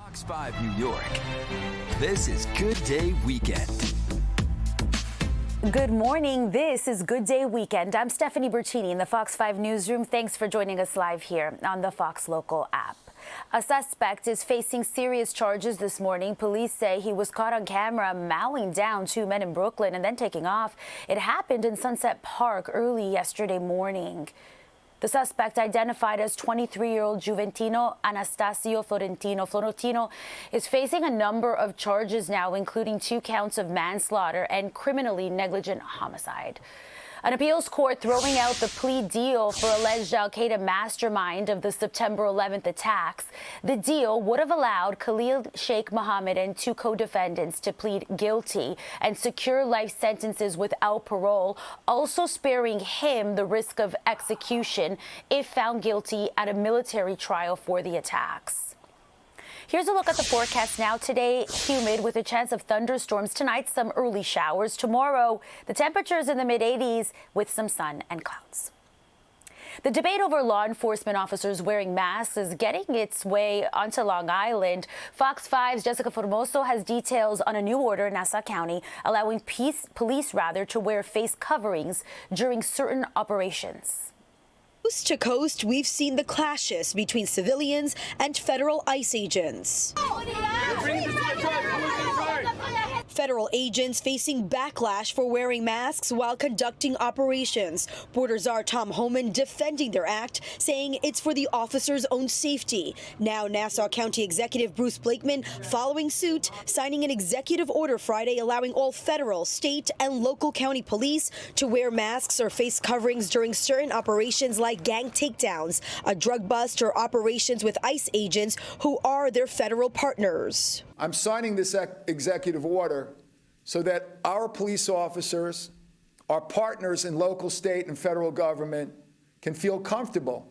Fox 5 New York. This is Good Day Weekend. Good morning. This is Good Day Weekend. I'm Stephanie Bertini in the Fox 5 newsroom. Thanks for joining us live here on the Fox Local app. A suspect is facing serious charges this morning. Police say he was caught on camera mowing down two men in Brooklyn and then taking off. It happened in Sunset Park early yesterday morning. The suspect, identified as 23-year-old Juventino Anastasio Florentino, is facing a number of charges now, including 2 counts of manslaughter and criminally negligent homicide. An appeals court throwing out the plea deal for alleged al-Qaeda mastermind of the September 11th attacks. The deal would have allowed Khalil Sheikh Mohammed and 2 co-defendants to plead guilty and secure life sentences without parole, also sparing him the risk of execution if found guilty at a military trial for the attacks. Here's a look at the forecast now. Today, humid with a chance of thunderstorms. Tonight, some early showers. Tomorrow, the temperatures in the mid-80s with some sun and clouds. The debate over law enforcement officers wearing masks is getting its way onto Long Island. Fox 5's Jessica Formoso has details on a new order in Nassau County allowing police to wear face coverings during certain operations. Coast to coast, we've seen the clashes between civilians and federal ICE agents. Federal agents facing backlash for wearing masks while conducting operations. Border Czar Tom Homan defending their act, saying it's for the officers' own safety. Now Nassau County Executive Bruce Blakeman following suit, signing an executive order Friday allowing all federal, state, and local county police to wear masks or face coverings during certain operations like gang takedowns, a drug bust, or operations with ICE agents who are their federal partners. I'm signing this executive order so that our police officers, our partners in local, state, and federal government can feel comfortable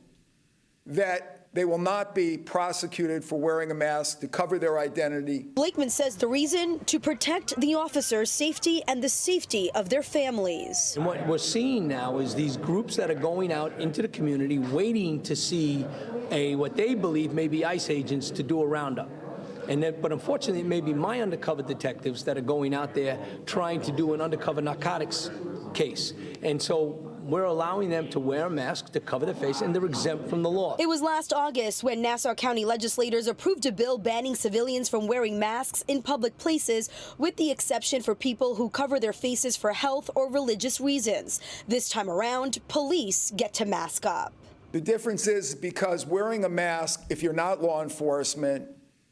that they will not be prosecuted for wearing a mask to cover their identity. Blakeman says the reason to protect the officers' safety and the safety of their families. And what we're seeing now is these groups that are going out into the community waiting to see what they believe may be ICE agents to do a roundup. But unfortunately, it may be my undercover detectives that are going out there trying to do an undercover narcotics case. And so we're allowing them to wear a mask to cover their face, and they're exempt from the law. It was last August when Nassau County legislators approved a bill banning civilians from wearing masks in public places, with the exception for people who cover their faces for health or religious reasons. This time around, police get to mask up. The difference is because wearing a mask, if you're not law enforcement,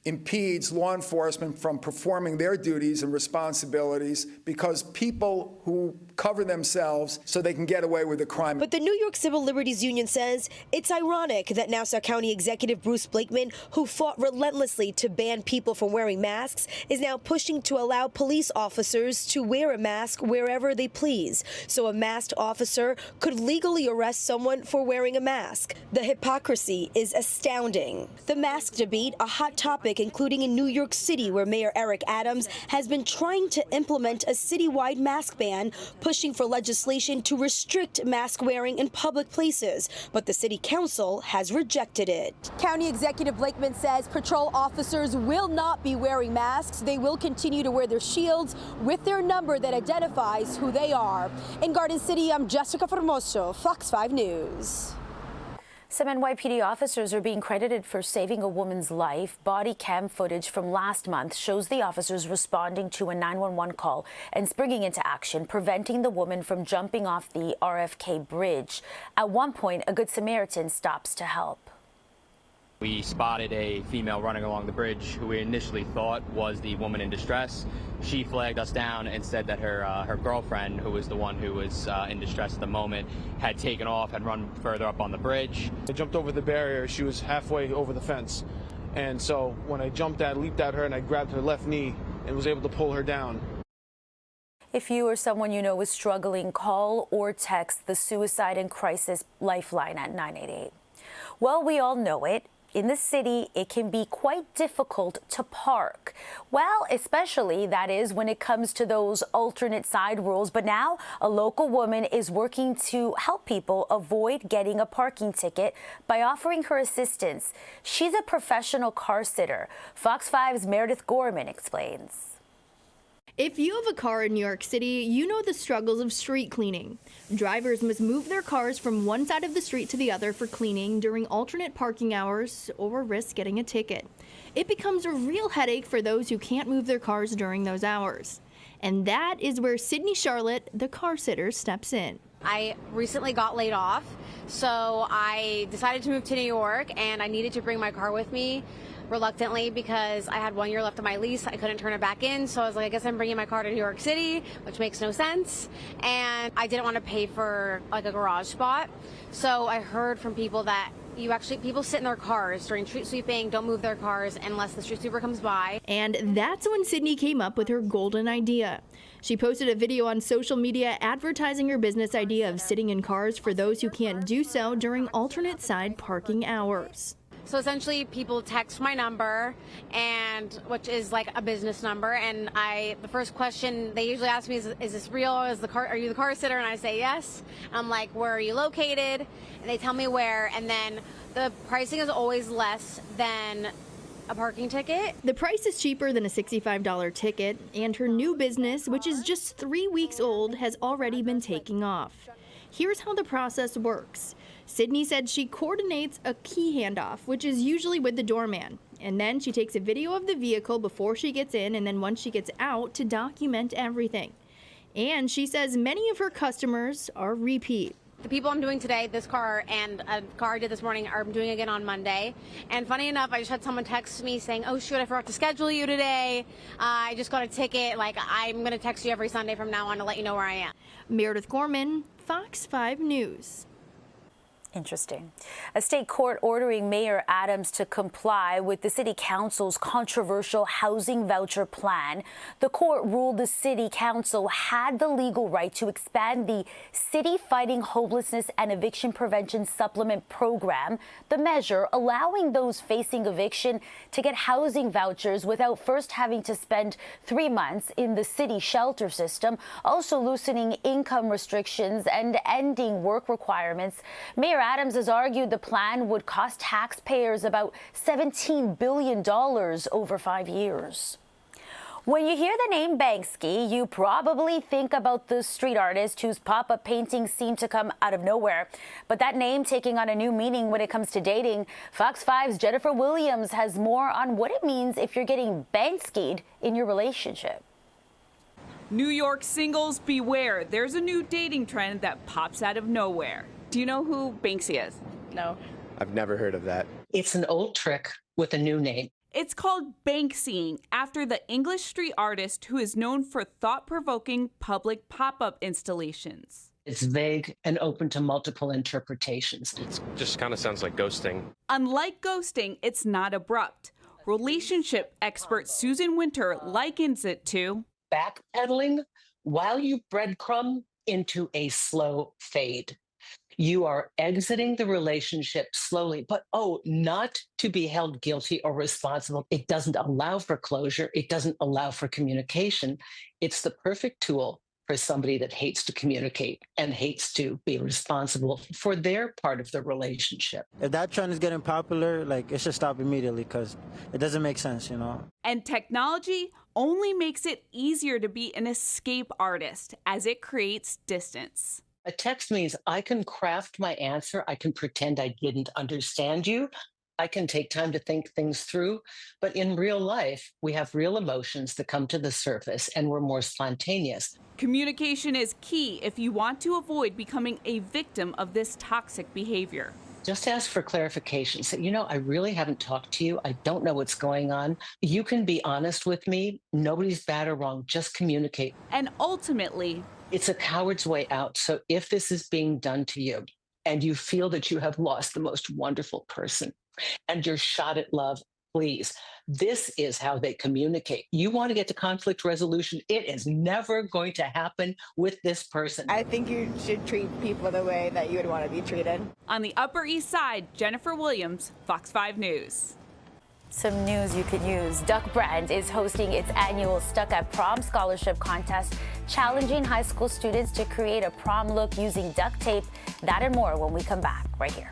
impedes law enforcement from performing their duties and responsibilities because people who cover themselves so they can get away with the crime. But the New York Civil Liberties Union says it's ironic that Nassau County Executive Bruce Blakeman, who fought relentlessly to ban people from wearing masks, is now pushing to allow police officers to wear a mask wherever they please. So a masked officer could legally arrest someone for wearing a mask. The hypocrisy is astounding. The mask debate, a hot topic, including in New York City, where Mayor Eric Adams has been trying to implement a citywide mask ban, pushing for legislation to restrict mask wearing in public places, but the city council has rejected it. County Executive Blakeman says patrol officers will not be wearing masks. They will continue to wear their shields with their number that identifies who they are. In Garden City, I'm Jessica Formoso, Fox 5 News. Some NYPD officers are being credited for saving a woman's life. Body cam footage from last month shows the officers responding to a 911 call and springing into action, preventing the woman from jumping off the RFK bridge. At one point, a Good Samaritan stops to help. We spotted a female running along the bridge who we initially thought was the woman in distress. She flagged us down and said that her girlfriend, who was the one who was in distress at the moment, had taken off, had run further up on the bridge. I jumped over the barrier. She was halfway over the fence. And so when I leaped at her and I grabbed her left knee and was able to pull her down. If you or someone you know is struggling, call or text the Suicide and Crisis Lifeline at 988. Well, we all know it. in the city, it can be quite difficult to park. Well, especially that is when it comes to those alternate side rules. But now a local woman is working to help people avoid getting a parking ticket by offering her assistance. She's a professional car sitter. Fox 5's Meredith Gorman explains. If you have a car in New York City, you know the struggles of street cleaning. Drivers must move their cars from one side of the street to the other for cleaning during alternate parking hours or risk getting a ticket. It becomes a real headache for those who can't move their cars during those hours. And that is where Sydney Charlotte, the car sitter, steps in. I recently got laid off, so I decided to move to New York, and I needed to bring my car with me reluctantly because I had 1 year left of my lease. I couldn't turn it back in, so I was like, I guess I'm bringing my car to New York City, which makes no sense. And I didn't want to pay for like a garage spot, so I heard from people that people sit in their cars during street sweeping, don't move their cars unless the street sweeper comes by. And that's when Sydney came up with her golden idea. She posted a video on social media advertising her business idea of sitting in cars for those who can't do so during alternate side parking hours. So essentially, people text my number, and which is like a business number, and the first question they usually ask me is this real? Are you the car sitter? And I say yes. I'm like, where are you located? And they tell me where, and then the pricing is always less than a parking ticket. The price is cheaper than a $65 ticket, and her new business, which is just 3 weeks old, has already been taking off. Here's how the process works. Sydney said she coordinates a key handoff, which is usually with the doorman. And then she takes a video of the vehicle before she gets in and then once she gets out to document everything. And she says many of her customers are repeat. The people I'm doing today, this car and a car I did this morning, I'm doing again on Monday. And funny enough, I just had someone text me saying, oh shoot, I forgot to schedule you today. I just got a ticket. Like, I'm going to text you every Sunday from now on to let you know where I am. Meredith Gorman, Fox 5 News. Interesting. A state court ordering Mayor Adams to comply with the city council's controversial housing voucher plan. The court ruled the city council had the legal right to expand the City Fighting Homelessness and Eviction Prevention Supplement program, the measure allowing those facing eviction to get housing vouchers without first having to spend 3 months in the city shelter system, also loosening income restrictions and ending work requirements. Mayor Adams has argued the plan would cost taxpayers about $17 billion over 5 years. When you hear the name Banksy, you probably think about the street artist whose pop-up paintings seem to come out of nowhere. But that name taking on a new meaning when it comes to dating. Fox 5's Jennifer Williams has more on what it means if you're getting Banksy'd in your relationship. New York singles, beware. There's a new dating trend that pops out of nowhere. Do you know who Banksy is? No. I've never heard of that. It's an old trick with a new name. It's called Banksying, after the English street artist who is known for thought-provoking public pop-up installations. It's vague and open to multiple interpretations. It just kind of sounds like ghosting. Unlike ghosting, it's not abrupt. Relationship expert Susan Winter likens it to backpedaling while you breadcrumb into a slow fade. You are exiting the relationship slowly, but not to be held guilty or responsible. It doesn't allow for closure. It doesn't allow for communication. It's the perfect tool for somebody that hates to communicate and hates to be responsible for their part of the relationship. If that trend is getting popular, it should stop immediately because it doesn't make sense, And technology only makes it easier to be an escape artist as it creates distance. A text means I can craft my answer. I can pretend I didn't understand you. I can take time to think things through. But in real life, we have real emotions that come to the surface and we're more spontaneous. Communication is key if you want to avoid becoming a victim of this toxic behavior. Just ask for clarification. Say, I really haven't talked to you. I don't know what's going on. You can be honest with me. Nobody's bad or wrong. Just communicate. And ultimately, it's a coward's way out. So if this is being done to you and you feel that you have lost the most wonderful person and you're shot at love, Please. This is how they communicate. You want to get to conflict resolution, it is never going to happen with this person. I think you should treat people the way that you would want to be treated. On the Upper East Side, Jennifer Williams, Fox 5 News. Some news you can use. Duck Brand is hosting its annual Stuck at Prom scholarship contest, challenging high school students to create a prom look using duct tape. That and more when we come back right here.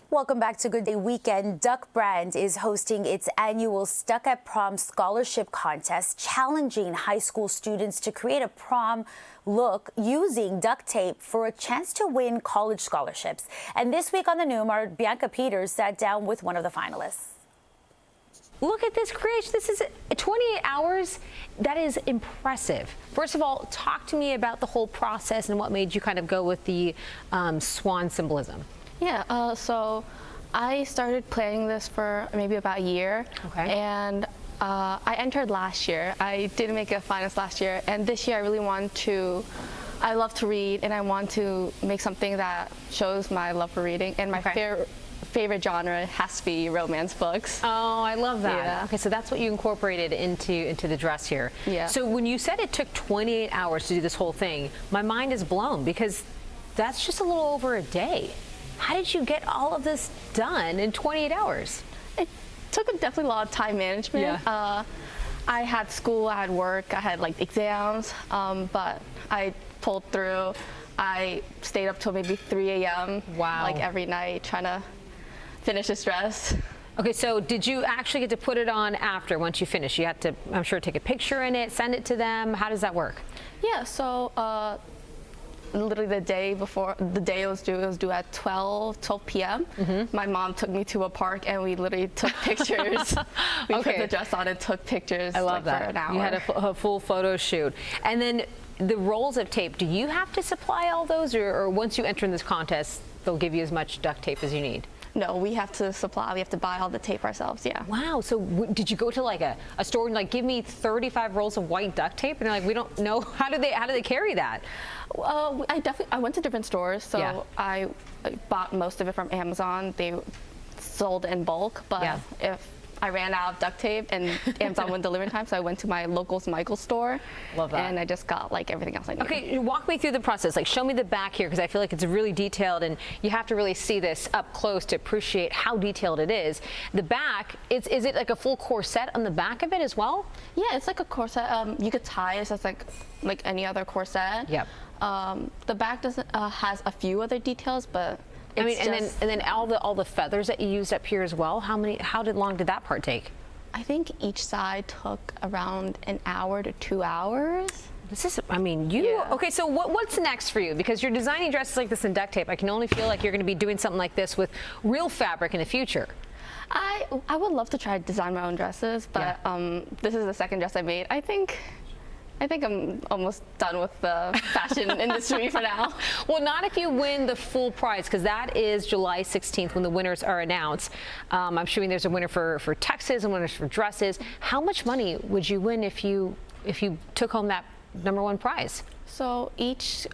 Welcome back to Good Day Weekend. Duck Brand is hosting its annual Stuck at Prom scholarship contest, challenging high school students to create a prom look using duct tape for a chance to win college scholarships. And this week on the Noom, our Bianca Peters sat down with one of the finalists. Look at this creation. This is 28 hours. That is impressive. First of all, talk to me about the whole process and what made you kind of go with the swan symbolism. Yeah, so I started planning this for maybe about a year. Okay. And I entered last year. I didn't make a finals last year. And this year I really I love to read, and I want to make something that shows my love for reading. And my favorite genre has to be romance books. Oh, I love that. Yeah. Okay, so that's what you incorporated into the dress here. Yeah. So when you said it took 28 hours to do this whole thing, my mind is blown because that's just a little over a day. How did you get all of this done in 28 hours? It took definitely a lot of time management. Yeah. I had school, I had work, I had like exams, but I pulled through. I stayed up till maybe 3 a.m. Wow. Like every night trying to finish this dress. Okay, so did you actually get to put it on after, once you finish? You had to, I'm sure, take a picture in it, send it to them. How does that work? Yeah, so literally the day it was due at 12 p.m. My mom took me to a park and we literally took pictures. We put the dress on and took pictures. I love that. For an hour. You had a full photo shoot. And then the rolls of tape, do you have to supply all those, or once you enter in this contest, they'll give you as much duct tape as you need? No, we have to buy all the tape ourselves, yeah. Wow, so did you go to like a store and like, give me 35 rolls of white duct tape? And they're like, we don't know, how do they carry that? I went to different stores, so Yeah. I bought most of it from Amazon. They sold in bulk, but if I ran out of duct tape and Amazon wouldn't deliver in time, so I went to my local Michael's store. Love that. And I just got like everything else I needed. Okay, walk me through the process. Like, show me the back here, because I feel like it's really detailed, and you have to really see this up close to appreciate how detailed it is. The back, is it like a full corset on the back of it as well? Yeah, it's like a corset. You could tie it as like any other corset. Yep. The back doesn't has a few other details, but I mean, and then all the feathers that you used up here as well. How long did that part take? I think each side took around an hour to 2 hours. This is, I mean, okay, so what's next for you? Because you're designing dresses like this in duct tape. I can only feel like you're going to be doing something like this with real fabric in the future. I would love to try to design my own dresses, but this is the second dress I made. I think I'm almost done with the fashion industry for now. Well, not if you win the full prize, because that is July 16th when the winners are announced. I'm assuming there's a winner for tuxes and winners for dresses. How much money would you win if you took home that #1 prize? So each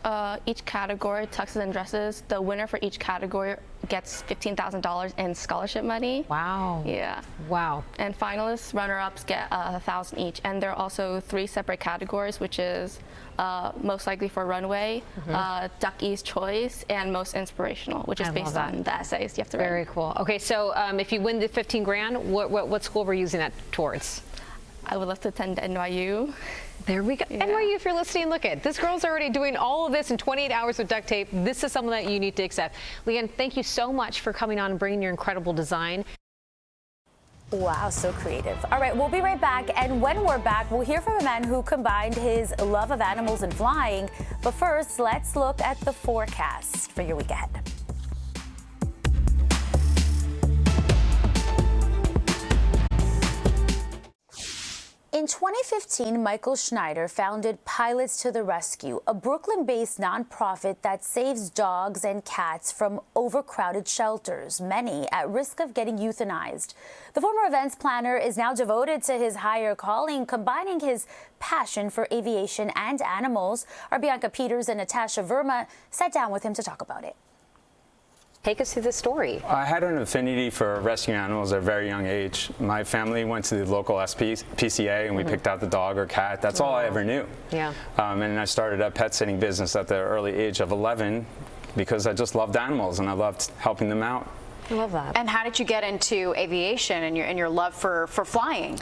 category, tuxes and dresses, the winner for each category gets $15,000 in scholarship money. Wow. Yeah. Wow. And finalists, runner-ups get $1,000 each. And there are also 3 separate categories, which is most likely for runway, Ducky's Choice, and most inspirational, which is based on the essays you have to write. Very cool. Okay, so if you win the 15 grand, what school were you using that towards? I would love to attend NYU. There we go. Yeah. NYU, if you're listening, look at this girl's already doing all of this in 28 hours with duct tape. This is something that you need to accept. Leanne, thank you so much for coming on and bringing your incredible design. Wow, so creative. All right, we'll be right back. And when we're back, we'll hear from a man who combined his love of animals and flying. But first, let's look at the forecast for your week ahead. In 2015, Michael Schneider founded Pilots to the Rescue, a Brooklyn-based nonprofit that saves dogs and cats from overcrowded shelters, many at risk of getting euthanized. The former events planner is now devoted to his higher calling, combining his passion for aviation and animals. Our Bianca Peters and Natasha Verma sat down with him to talk about it. Take us through the story. I had an affinity for rescuing animals at a very young age. My family went to the local PCA and we picked out the dog or cat. That's all I ever knew. Yeah. And I started a pet sitting business at the early age of 11 because I just loved animals and I loved helping them out. I love that. And how did you get into aviation and your love for flying?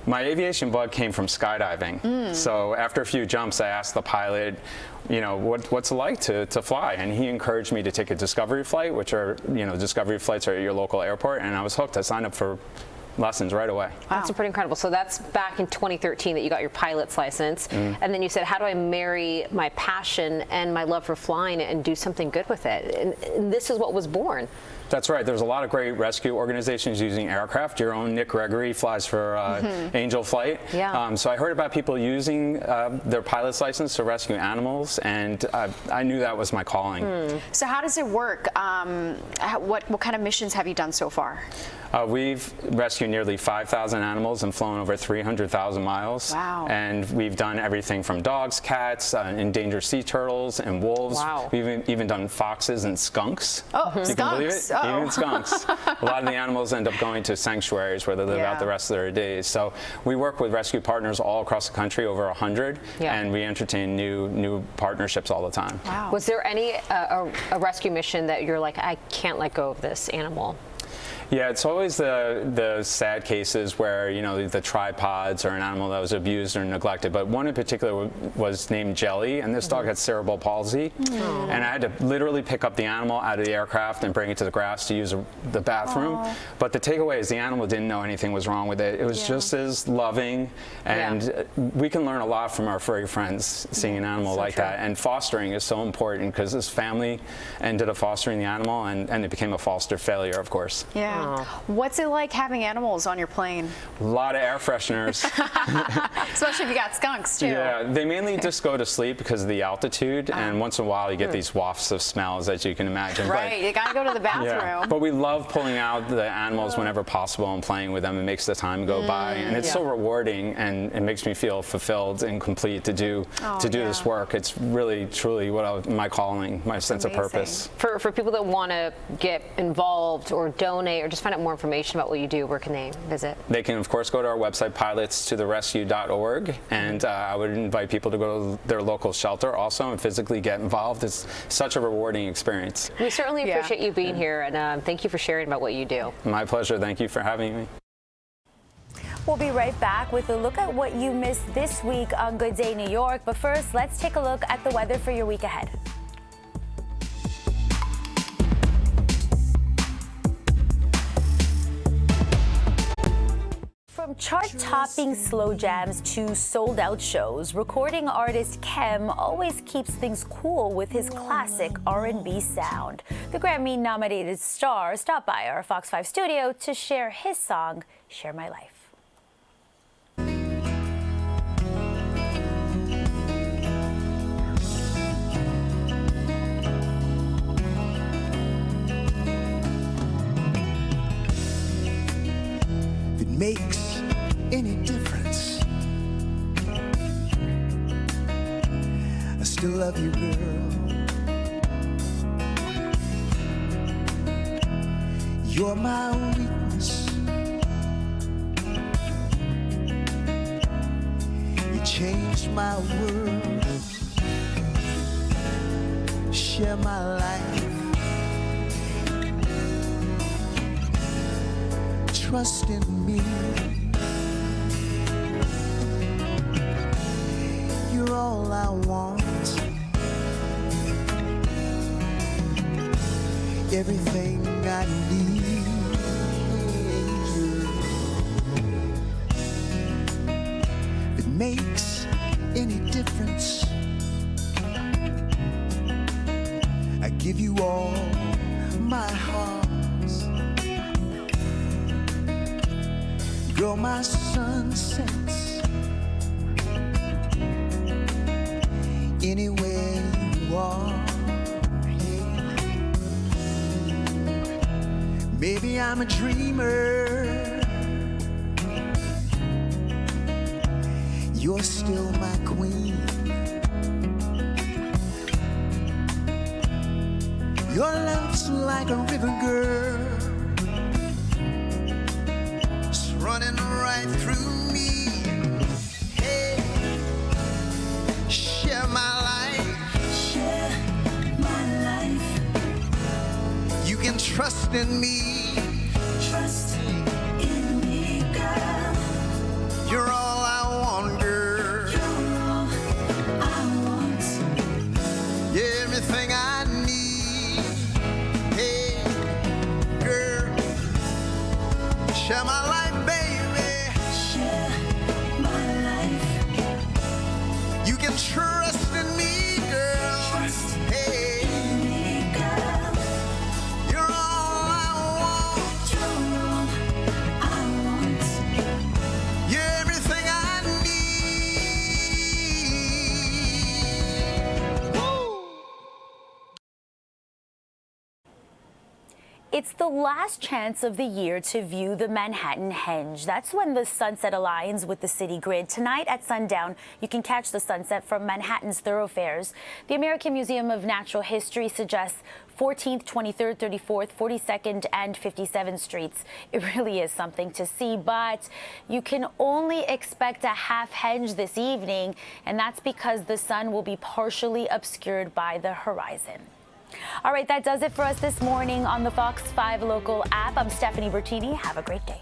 My aviation bug came from skydiving. So after a few jumps, I asked the pilot, you know, what's it like to fly? And he encouraged me to take a discovery flight, which are, you know, discovery flights are at your local airport. And I was hooked. I signed up for lessons right away. Wow. That's pretty incredible. So that's back in 2013 that you got your pilot's license. And then you said, how do I marry my passion and my love for flying and do something good with it? And this is what was born. That's right. There's a lot of great rescue organizations using aircraft. Your own Nick Gregory flies for Angel Flight. Yeah. So I heard about people using their pilot's license to rescue animals, and I knew that was my calling. So how does it work? What kind of missions have you done so far? We've rescued nearly 5,000 animals and flown over 300,000 miles. Wow. And we've done everything from dogs, cats, endangered sea turtles, and wolves. Wow. We've even done foxes and skunks. Oh, you can believe it? Even skunks. A lot of the animals end up going to sanctuaries where they live out the rest of their days. So we work with rescue partners all across the country, over 100, and we entertain new partnerships all the time. Wow. Was there any a rescue mission that you're like, I can't let go of this animal? Yeah, it's always the sad cases where, you know, the tripods or an animal that was abused or neglected. But one in particular was named Jelly, and this dog had cerebral palsy. And I had to literally pick up the animal out of the aircraft and bring it to the grass to use the bathroom. But the takeaway is the animal didn't know anything was wrong with it. It was just as loving, and we can learn a lot from our furry friends seeing an animal like that. And fostering is so important because this family ended up fostering the animal, and it became a foster failure, of course. Yeah. What's it like having animals on your plane? A lot of air fresheners. Especially if you got skunks, too. Yeah, they mainly just go to sleep because of the altitude, and once in a while you get these wafts of smells, as you can imagine. Right, you gotta go to the bathroom. Yeah. But we love pulling out the animals whenever possible and playing with them. It makes the time go by, and it's so rewarding, and it makes me feel fulfilled and complete to do this work. It's really, truly my calling, my sense of purpose. For people that want to get involved or donate or just find out more information about what you do, where can they visit? They can, of course, go to our website, pilotstotherescue.org, and I would invite people to go to their local shelter also and physically get involved. It's such a rewarding experience. We certainly appreciate you being here, and thank you for sharing about what you do. My pleasure. Thank you for having me. We'll be right back with a look at what you missed this week on Good Day New York. But first, let's take a look at the weather for your week ahead. From chart-topping slow jams to sold-out shows, recording artist Kem always keeps things cool with his classic R&B sound. The Grammy-nominated star stopped by our Fox 5 studio to share his song, Share My Life. Makes any difference. I still love you, girl. You're my weakness. You changed my world. Share my life. Trust in me. You're all I want. Everything I need. If it makes any difference, I give you all my heart. Girl, my sunsets Maybe I'm a dreamer. You're still my queen. Your love's like a river, girl. It's running right through me. Hey, share my life. Share my life. You can trust in me. Trust in me, girl. You're all I want, girl. You're all I want. Everything I need. Hey, girl, share my life, baby. Share my life. You can trust in me, girl. Trust hey, in me, girl. You're all I want. You're all I want. You're everything I need. Woo! It's the last chance of the year to view the Manhattan Henge. That's when the sunset aligns with the city grid. Tonight at sundown, you can catch the sunset from Manhattan's thoroughfares. The American Museum of Natural History suggests 14th, 23rd, 34th, 42nd, and 57th Streets. It really is something to see, but you can only expect a half henge this evening, and that's because the sun will be partially obscured by the horizon. All right, that does it for us this morning on the Fox 5 Local app. I'm Stephanie Bertini. Have a great day.